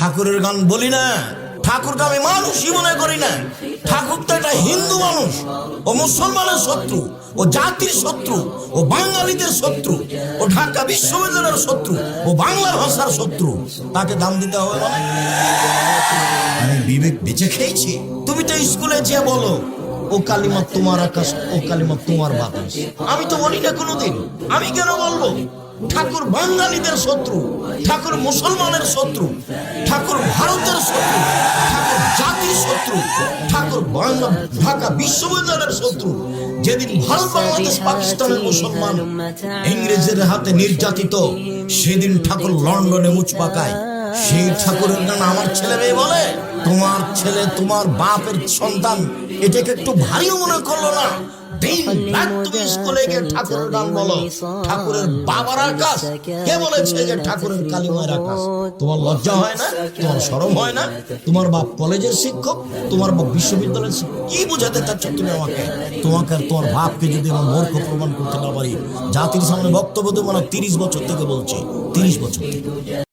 ঠাকুরের গান বলি না, ঠাকুরকে আমি মানুষই মনে করি না। ঠাকুর তো একটা হিন্দু মানুষ, ও মুসলমানের শত্রু, ও জাতির শত্রু, ও বাঙালিদের শত্রু, ও ঢাকা বিশ্ববিদ্যালয়ের শত্রু, ও বাংলা ভাষার শত্রু। তাকে দাম দিতে হবে মানে? আমি বিবেক বেঁচে খেয়েছি। তুমি তো স্কুলে যেয়ে বলো ও কালিমা তোমার আকাশ, ও কালিমা তোমার বাতাস। আমি তো বলি না কোনোদিন। আমি কেন বলবো? ঠাকুর বাঙালিদের শত্রু, ঠাকুর মুসলমানের শত্রু, ঠাকুর ভারতের শত্রু, ঠাকুর জাতির শত্রু, ঠাকুর ঢাকা বিশ্ববিদ্যালয়ের শত্রু। যেদিন ভারত, বাংলাদেশ, পাকিস্তানের মুসলমান ইংরেজের হাতে নির্যাতিত, সেদিন ঠাকুর লন্ডনে মুচ পাকায়। সেই ঠাকুরের গান আমার ছেলে মেয়ে বলে, তোমার ছেলে তোমার বাপের সন্তান, এটাকে একটু ভারীও মনে করলো না? তুমি স্কুলে গিয়ে ঠাকুরের গান বলো, ঠাকুরের বাবার আকাশ। কে বলেছে যে ঠাকুরের কালিমার আকাশ? তোমার লজ্জা হয় না? তোমার শরম হয় না? তোমার বাপ কলেজের শিক্ষক, তোমার বাপ বিশ্ববিদ্যালয়ের শিক্ষক। কি বোঝাতে চাচ্ছ তুমি আমাকে? তোমাকে আর তোমার বাপকে যদি আমার মূর্খ প্রমাণ করতে না পারি, জাতির সামনে বক্তব্য দেবো না। 30 বছর থেকে বলছি, 30 বছর থেকে।